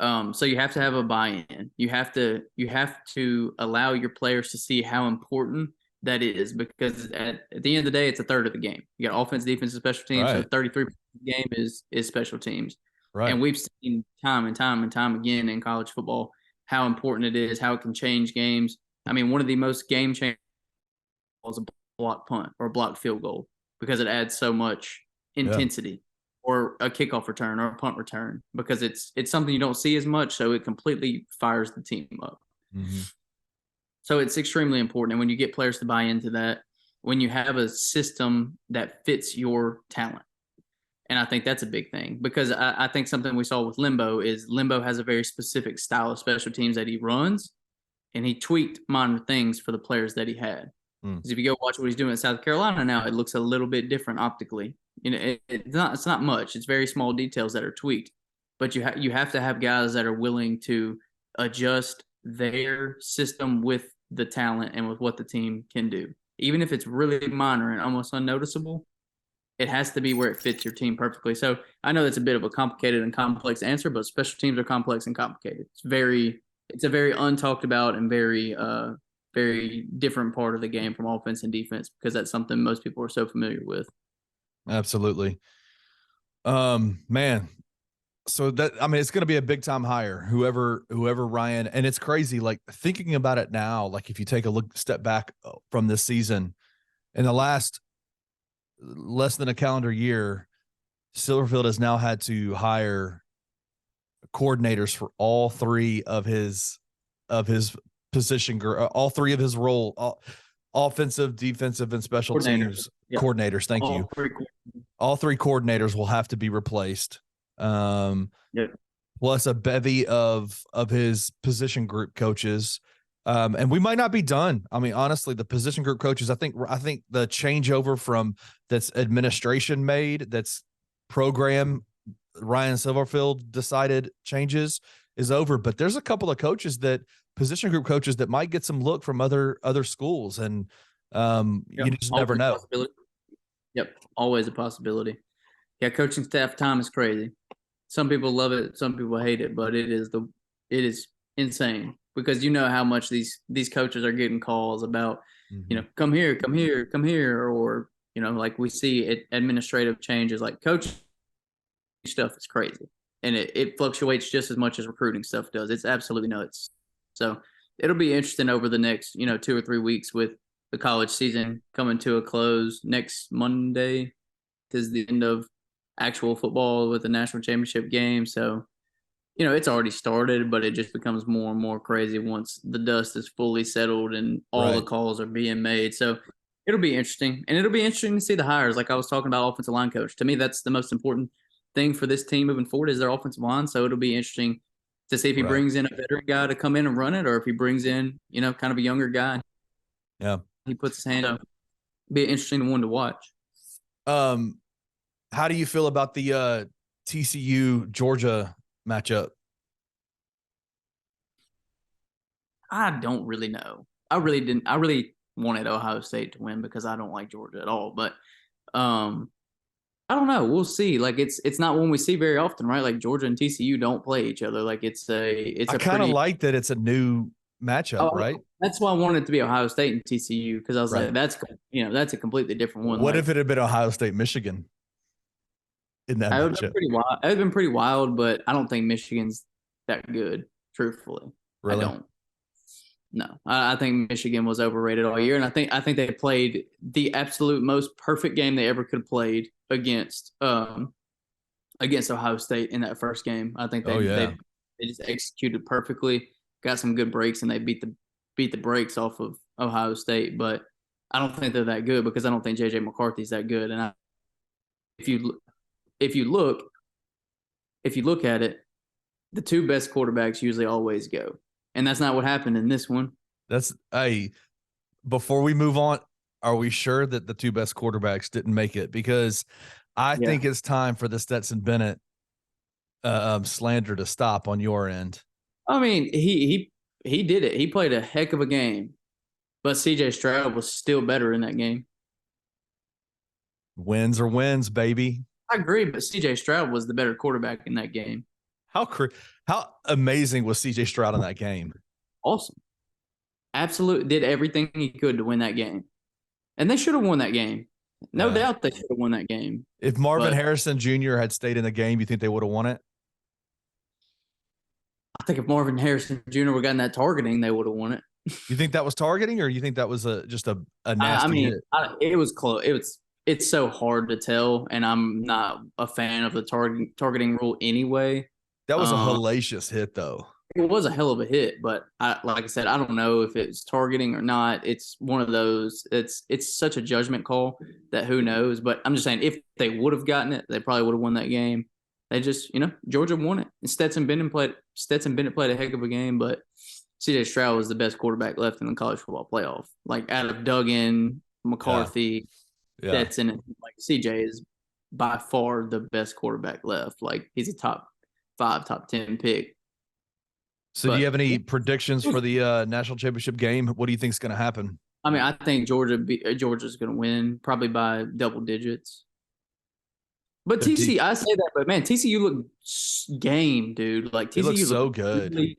Speaker 3: So you have to have a buy-in. You have to allow your players to see how important that is, because at the end of the day, it's a third of the game. You got offense, defense, and special teams.
Speaker 4: Right.
Speaker 3: So 33% of the game is special teams.
Speaker 4: Right.
Speaker 3: And we've seen time and time again in college football how important it is, how it can change games. I mean, one of the most game-changing is a block punt or a block field goal because it adds so much intensity, or a kickoff return or a punt return, because it's something you don't see as much, so it completely fires the team up.
Speaker 4: Mm-hmm.
Speaker 3: So it's extremely important. And when you get players to buy into that, when you have a system that fits your talent, And I think that's a big thing because I think something we saw with Limbo is Limbo has a very specific style of special teams that he runs, and he tweaked minor things for the players that he had. Because if you go watch what he's doing in South Carolina now, it looks a little bit different optically. It's not much. It's very small details that are tweaked, but you have to have guys that are willing to adjust their system with the talent and with what the team can do, even if it's really minor and almost unnoticeable. It has to be where it fits your team perfectly. So I know that's a bit of a complicated and complex answer, but special teams are complex and complicated. It's a very untalked about and very different part of the game from offense and defense because that's something most people are so familiar with.
Speaker 4: Absolutely. Man. So it's going to be a big time hire, whoever Ryan, and it's crazy. Like thinking about it now, like if you take a step back from this season in the last less than a calendar year, Silverfield has now had to hire coordinators for all three of his position, all three of his role, offensive, defensive, and special teams coordinators. Thank you. All three coordinators will have to be replaced. Plus a bevy of his position group coaches. And we might not be done. I mean, honestly, the position group coaches, I think the changeover from that's administration made, that's program Ryan Silverfield decided changes is over. But there's a couple of position group coaches that might get some look from other schools. And you just never know.
Speaker 3: Yep. Always a possibility. Yeah. Coaching staff time is crazy. Some people love it. Some people hate it, but it is insane. Because you know how much these coaches are getting calls about, come here, or, like we see administrative changes, like coaching stuff is crazy. And it fluctuates just as much as recruiting stuff does. It's absolutely nuts. So it'll be interesting over the next, 2 or 3 weeks with the college season coming to a close. Next Monday is the end of actual football with the national championship game. So, it's already started, but it just becomes more and more crazy once the dust is fully settled and all the calls are being made. So it'll be interesting. And it'll be interesting to see the hires. Like I was talking about offensive line coach. To me, that's the most important thing for this team moving forward is their offensive line. So it'll be interesting to see if he brings in a veteran guy to come in and run it, or if he brings in, kind of a younger guy.
Speaker 4: Yeah.
Speaker 3: He puts his hand up. Be an interesting one to watch.
Speaker 4: How do you feel about the TCU Georgia matchup?
Speaker 3: I don't really know. I really wanted Ohio State to win because I don't like Georgia at all. But I don't know. We'll see. Like it's not one we see very often, right? Like Georgia and TCU don't play each other. Like I
Speaker 4: kind of like that it's a new matchup, right?
Speaker 3: That's why I wanted it to be Ohio State and TCU because I was like, that's a completely different one.
Speaker 4: What if it had been Ohio State Michigan? In that matchup,
Speaker 3: it would have been pretty wild, but I don't think Michigan's that good. Truthfully,
Speaker 4: really?
Speaker 3: I don't. No, I think Michigan was overrated all year, and I think they played the absolute most perfect game they ever could have played against Ohio State in that first game. I think they just executed perfectly, got some good breaks, and they beat the brakes off of Ohio State. But I don't think they're that good because I don't think JJ McCarthy's that good. And if you look at it, the two best quarterbacks usually always go. And that's not what happened in this one.
Speaker 4: Before we move on, are we sure that the two best quarterbacks didn't make it? Because I think it's time for the Stetson Bennett slander to stop on your end.
Speaker 3: I mean, he did it. He played a heck of a game, but CJ Stroud was still better in that game.
Speaker 4: Wins are wins, baby.
Speaker 3: I agree, but CJ Stroud was the better quarterback in that game.
Speaker 4: How amazing was CJ Stroud in that game?
Speaker 3: Awesome. Absolutely did everything he could to win that game. And they should have won that game. No doubt they should have won that game.
Speaker 4: If Marvin Harrison Jr. had stayed in the game, you think they would have won it?
Speaker 3: I think if Marvin Harrison Jr. would have gotten that targeting, they would have won it.
Speaker 4: You think that was targeting, or you think that was just a nasty hit?
Speaker 3: It was close. It's so hard to tell, and I'm not a fan of the targeting rule anyway.
Speaker 4: That was a hellacious hit, though.
Speaker 3: It was a hell of a hit, but like I said, I don't know if it's targeting or not. It's one of those. It's such a judgment call that who knows. But I'm just saying, if they would have gotten it, they probably would have won that game. They just, Georgia won it. And Stetson Bennett played a heck of a game, but C.J. Stroud was the best quarterback left in the college football playoff. Like out of Duggan, McCarthy, Stetson, and like C.J. is by far the best quarterback left. Like he's a top 5, top 10 pick.
Speaker 4: So do you have any predictions for the national championship game? What do you think is going to happen?
Speaker 3: I mean, I think Georgia's going to win probably by double digits. But TCU, I say that, but man, TCU looked game, dude. Like TCU
Speaker 4: looked so
Speaker 3: looked
Speaker 4: good.
Speaker 3: Really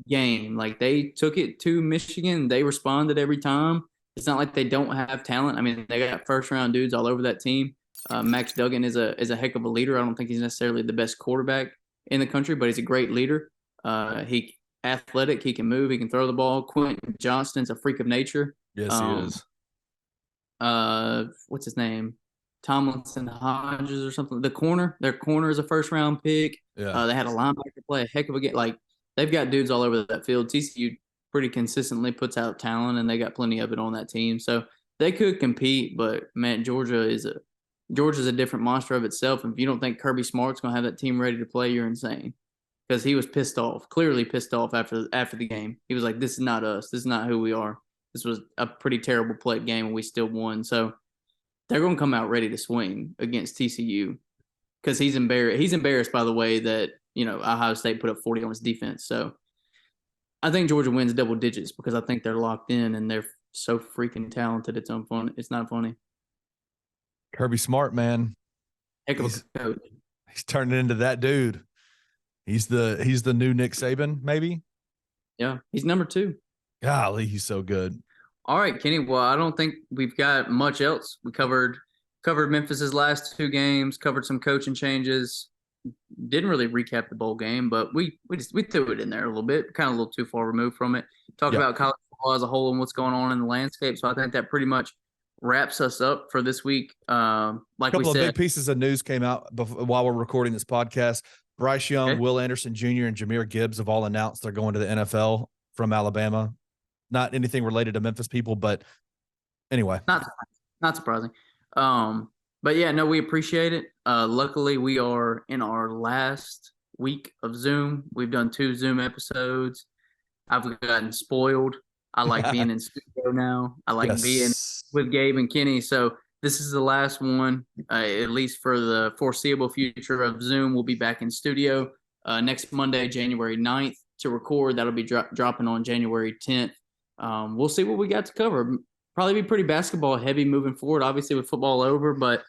Speaker 3: game. Like they took it to Michigan. They responded every time. It's not like they don't have talent. I mean, they got first round dudes all over that team. Max Duggan is a heck of a leader. I don't think he's necessarily the best quarterback in the country, but he's a great leader. He athletic. He can move. He can throw the ball. Quentin Johnston's a freak of nature.
Speaker 4: Yes, he is.
Speaker 3: What's his name? Tomlinson Hodges or something. Their corner is a first round pick.
Speaker 4: Yeah.
Speaker 3: They had a linebacker play a heck of a game. Like they've got dudes all over that field. TCU pretty consistently puts out talent, and they got plenty of it on that team. So they could compete, but man, Georgia's a different monster of itself. And if you don't think Kirby Smart's gonna have that team ready to play, you're insane. Because he was pissed off, clearly pissed off after the game. He was like, "This is not us. This is not who we are. This was a pretty terrible played game, and we still won." So they're going to come out ready to swing against TCU because he's embarrassed. He's embarrassed by the way that Ohio State put up 40 on his defense. So I think Georgia wins double digits because I think they're locked in and they're so freaking talented. It's unfunny. It's not funny.
Speaker 4: Kirby Smart, man.
Speaker 3: Heck of a coach.
Speaker 4: He's turning into that dude. He's the new Nick Saban, maybe.
Speaker 3: Yeah, he's number 2.
Speaker 4: Golly, he's so good.
Speaker 3: All right, Kenny. Well, I don't think we've got much else. We covered Memphis's last 2 games, covered some coaching changes. Didn't really recap the bowl game, but we threw it in there a little bit, kind of a little too far removed from it. Talked about college football as a whole and what's going on in the landscape. So I think that pretty much wraps us up for this week. Like we said, a couple
Speaker 4: of big pieces of news came out while we're recording this podcast. Bryce Young, Will Anderson Jr., and Jahmyr Gibbs have all announced they're going to the NFL from Alabama. Not anything related to Memphis people, but anyway.
Speaker 3: Not surprising. But yeah, no, we appreciate it. Luckily, we are in our last week of Zoom. We've done 2 Zoom episodes. I've gotten spoiled. I like being in studio now. I like being with Gabe and Kenny. So this is the last one, at least for the foreseeable future of Zoom. We'll be back in studio next Monday, January 9th to record. That'll be dropping on January 10th. We'll see what we got to cover. Probably be pretty basketball heavy moving forward, obviously with football over, but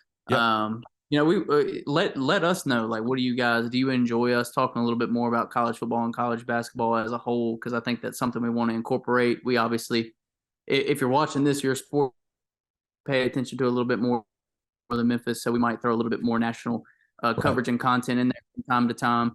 Speaker 3: we let us know, like, what do you enjoy us talking a little bit more about college football and college basketball as a whole? Because I think that's something we want to incorporate. We obviously, if you're watching this, you're a sport, pay attention to a little bit more than Memphis. So we might throw a little bit more national coverage and content in there from time to time.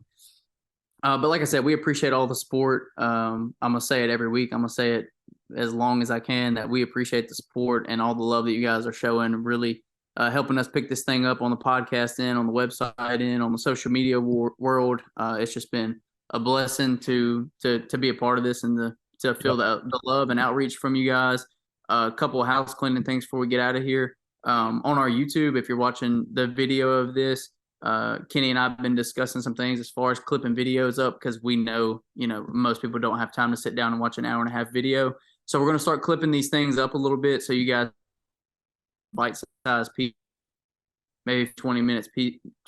Speaker 3: But like I said, we appreciate all the support. I'm going to say it every week. I'm going to say it as long as I can, that we appreciate the support and all the love that you guys are showing, really helping us pick this thing up on the podcast and on the website and on the social media world. It's just been a blessing to be a part of this and to feel the love and outreach from you guys. A couple of house cleaning things before we get out of here. On our YouTube, if you're watching the video of this, Kenny and I have been discussing some things as far as clipping videos up, because we know, most people don't have time to sit down and watch an hour and a half video. So we're going to start clipping these things up a little bit so you guys bite-sized pieces, maybe 20 minutes,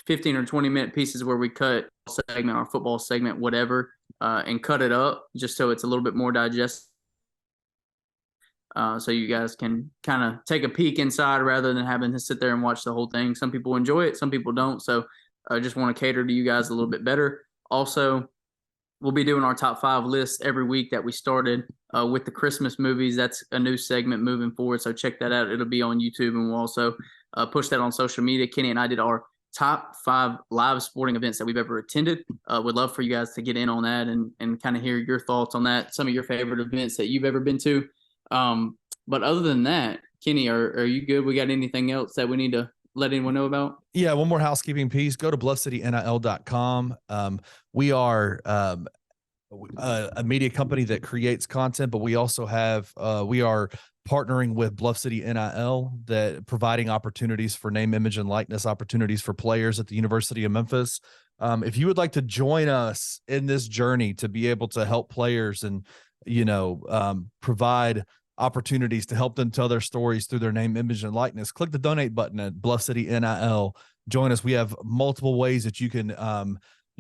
Speaker 3: 15 or 20-minute pieces where we cut segment, our football segment, whatever, and cut it up just so it's a little bit more digestible. So you guys can kind of take a peek inside rather than having to sit there and watch the whole thing. Some people enjoy it, some people don't. So I just want to cater to you guys a little bit better. Also, we'll be doing our top 5 lists every week that we started with the Christmas movies. That's a new segment moving forward. So check that out. It'll be on YouTube, and we'll also push that on social media. Kenny and I did our top 5 live sporting events that we've ever attended. Would love for you guys to get in on that and kind of hear your thoughts on that. Some of your favorite events that you've ever been to. But other than that, Kenny, are you good? We got anything else that we need to let anyone know about?
Speaker 4: Yeah, one more housekeeping piece. Go to bluffcitynil.com. We are a media company that creates content, but we also have we are partnering with Bluff City NIL, that providing opportunities for name, image, and likeness opportunities for players at the University of Memphis. If you would like to join us in this journey to be able to help players and, provide opportunities to help them tell their stories through their name, image, and likeness, click the donate button at Bluff City NIL. Join us. We have multiple ways that you can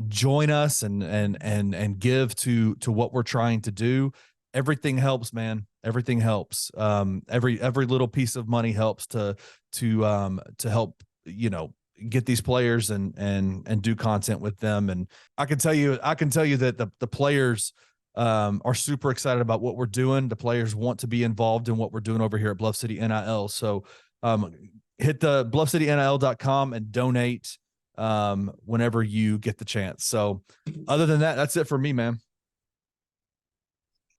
Speaker 4: join us and give to what we're trying to do. Everything helps, man. Everything helps. Every little piece of money helps to help, get these players and do content with them. And I can tell you that the players are super excited about what we're doing. The players want to be involved in what we're doing over here at Bluff City NIL. So hit the bluffcitynil.com and donate whenever you get the chance. So other than that, that's it for me, man.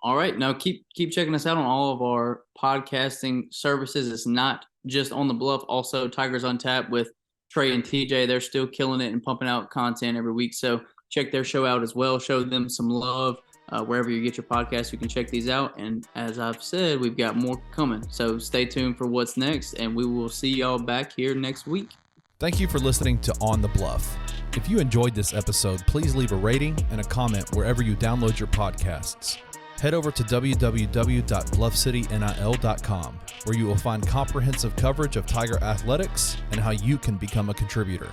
Speaker 3: All right. Now keep checking us out on all of our podcasting services. It's not just on the Bluff, also Tigers on Tap with Trey and TJ. They're still killing it and pumping out content every week. So check their show out as well. Show them some love. Wherever you get your podcasts, you can check these out. And as I've said, we've got more coming. So stay tuned for what's next, and we will see y'all back here next week.
Speaker 2: Thank you for listening to On the Bluff. If you enjoyed this episode, please leave a rating and a comment wherever you download your podcasts. Head over to www.bluffcitynil.com, where you will find comprehensive coverage of Tiger athletics and how you can become a contributor.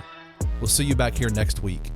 Speaker 2: We'll see you back here next week.